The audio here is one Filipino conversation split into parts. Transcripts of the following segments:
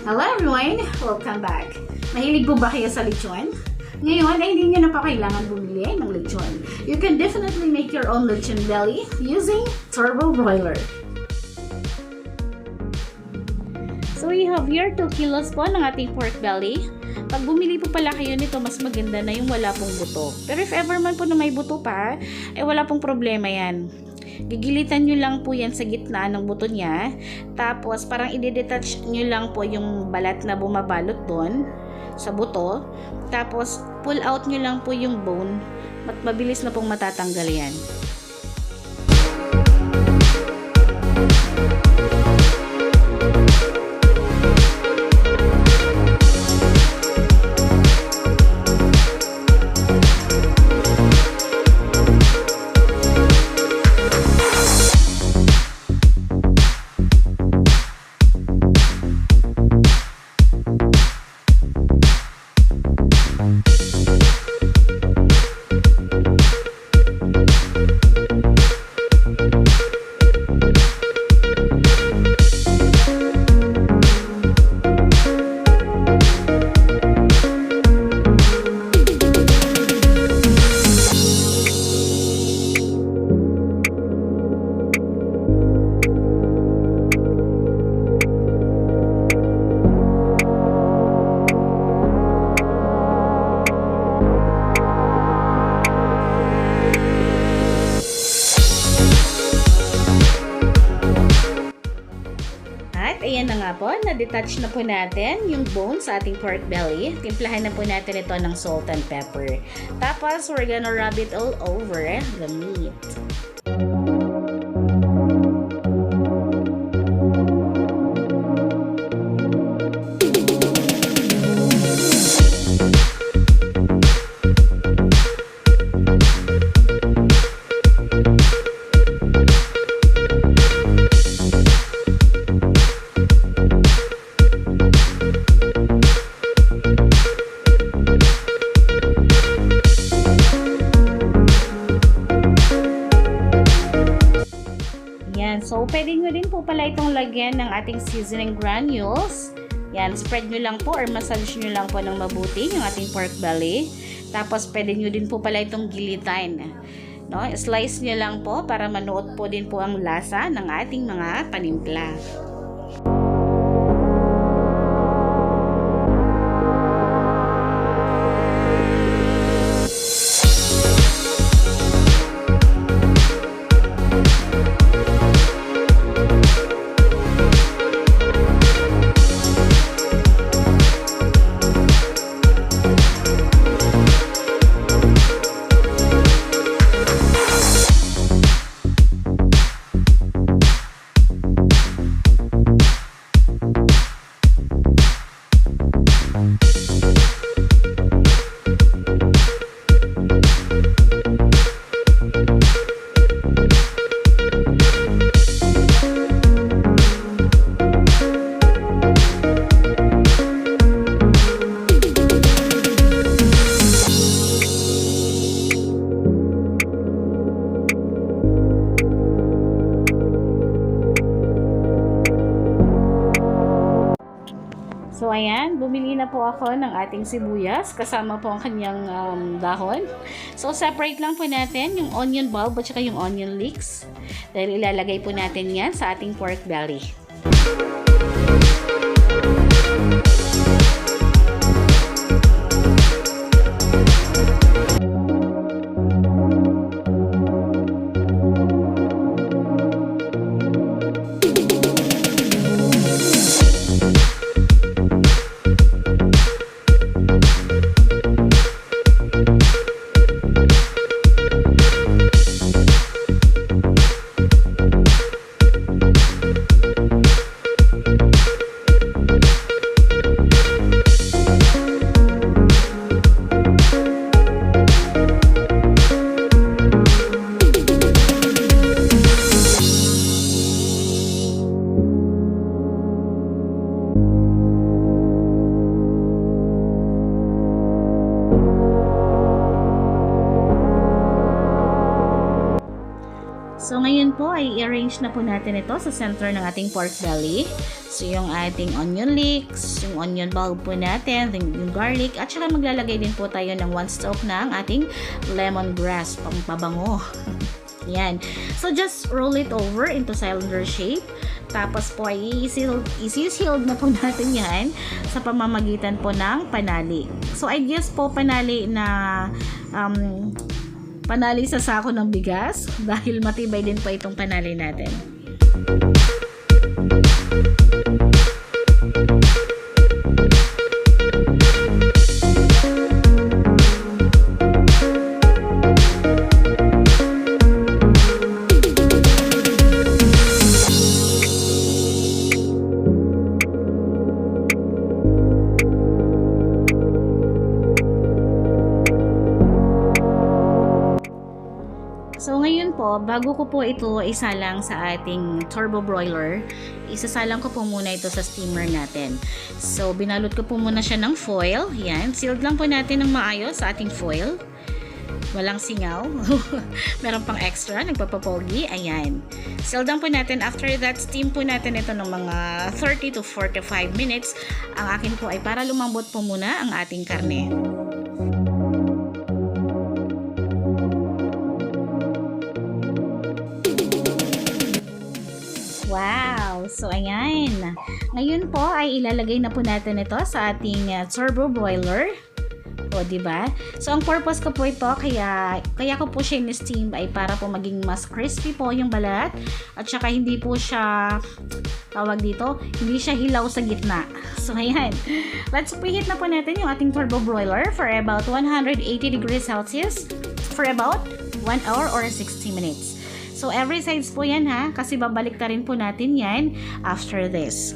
Hello everyone! Welcome back! Mahilig po ba kayo sa lechon? Ngayon ay hindi nyo na pa kailangan bumili ng lechon. You can definitely make your own lechon belly using turbo broiler. So we have here 2 kilos po ng ating pork belly. Pag bumili po pala kayo nito, mas maganda na yung wala pong buto. Pero if ever man po na may buto pa, wala pong problema yan. Gigilitan nyo lang po yan sa gitna ng buto niya. Tapos parang i-detach nyo lang po yung balat na bumabalot doon sa buto. Tapos pull out nyo lang po yung bone. Mabilis na pong matatanggal yan. Ayan na nga po, na-detach na po natin yung bone sa ating pork belly. Timplahan na po natin ito ng salt and pepper. Tapos, we're gonna rub it all over the meat. So, pwede nyo din po pala itong lagyan ng ating seasoning granules. Yan, spread nyo lang po or massage nyo lang po ng mabuti yung ating pork belly. Tapos, pwede nyo din po pala itong gilitan. No? Slice nyo lang po para manuot po din po ang lasa ng ating mga panimpla. So, ayan, bumili na po ako ng ating sibuyas, kasama po ang kanyang dahon. So, separate lang po natin yung onion bulb at saka yung onion leeks. Dahil ilalagay po natin yan sa ating pork belly. So, ngayon po ay i-arrange na po natin ito sa center ng ating pork belly. So, yung ating onion leeks, yung onion bulb po natin, yung garlic, at saka maglalagay din po tayo ng 1 stalk ng ating lemongrass, pampabango. Yan. So, just roll it over into cylinder shape. Tapos po ay isi-shield na po natin yan sa pamamagitan po ng panali. So, I guess po panali na panali sa sako ng bigas dahil matibay din po itong panali natin. So, ngayon po, bago ko po ito isalang sa ating turbo broiler, isasalang ko po muna ito sa steamer natin. So, binalot ko po muna siya ng foil. Yan, sealed lang po natin ng maayos sa ating foil. Walang singaw. Meron pang extra, nagpapapogi. Ayan. Sealed lang po natin. After that, steam po natin ito ng mga 30 to 45 minutes. Ang akin po ay para lumambot po muna ang ating karne. Wow! So, ayan. Ngayon po ay ilalagay na po natin ito sa ating turbo broiler. O, diba? So, ang purpose ko po ito, kaya ko po siya in-steam ay para po maging mas crispy po yung balat. At saka hindi po siya, tawag dito, hindi siya hilaw sa gitna. So, ayan. Let's preheat na po natin yung ating turbo broiler for about 180 degrees Celsius for about 1 hour or 60 minutes. So, every sides po yan ha, kasi babalik na rin po natin yan after this.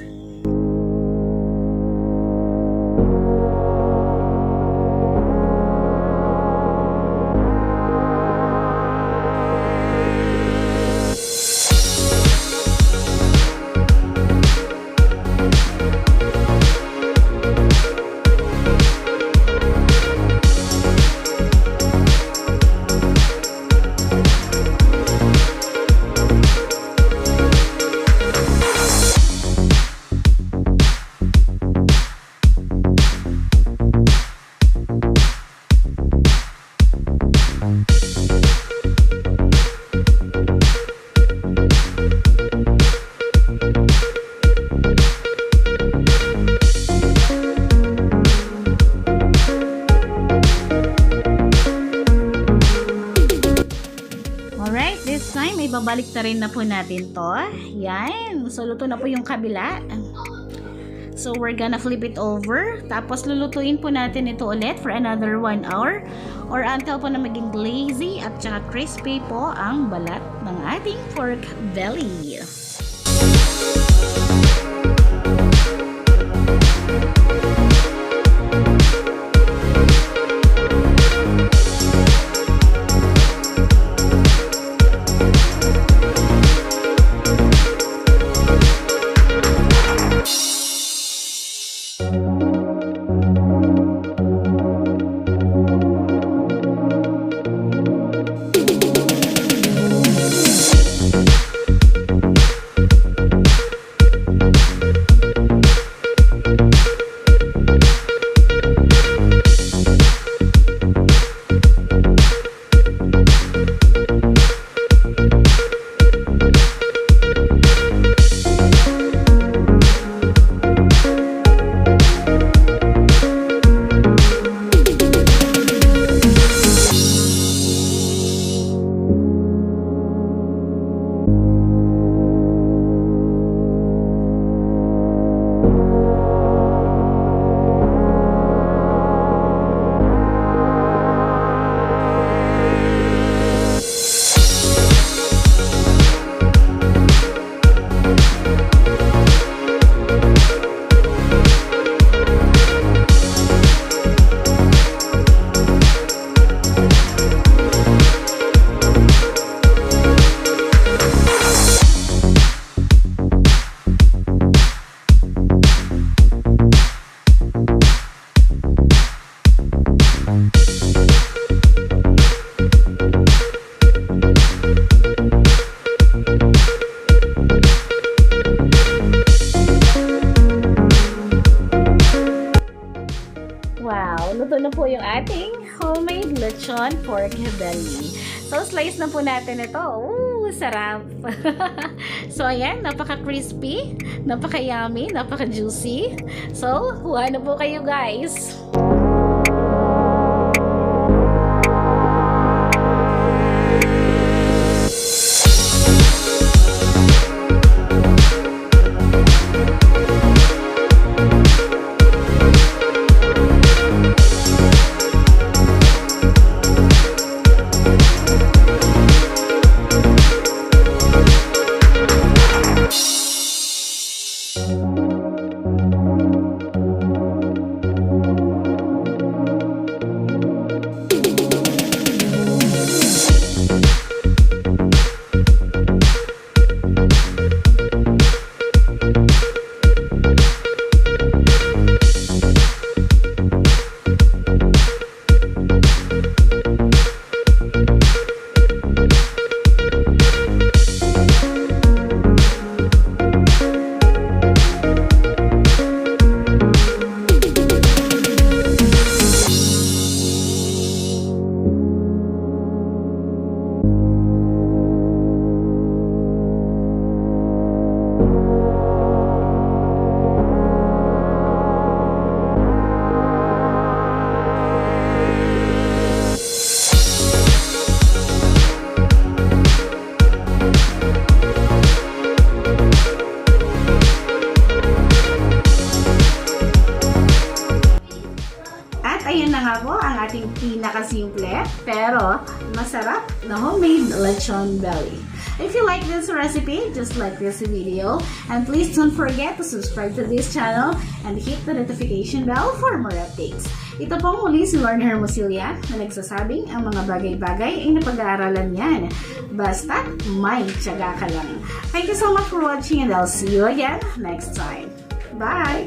Alright, this time, ibabalik na rin na po natin to. Yan. So, luto na po yung kabila. So, we're gonna flip it over. Tapos, lulutuin po natin ito ulit for another 1 hour. Or until po na maging glazy at saka crispy po ang balat ng ating pork belly. Naluto na po yung ating homemade lechon pork belly. So, slice na po natin ito. Ooh, sarap! So, ayan, napaka-crispy, napaka-yummy, napaka-juicy. So, kuha na po kayo guys! Ayan na nga po ang ating pinakasimple pero masarap na homemade lechon belly. If you like this recipe, just like this video, and please don't forget to subscribe to this channel and hit the notification bell for more updates. Ito pong muli si Lorna Hermosilia na nagsasabing ang mga bagay-bagay ay napag-aaralan yan. Basta may tiyaga ka lang. Thank you so much for watching and I'll see you again next time. Bye!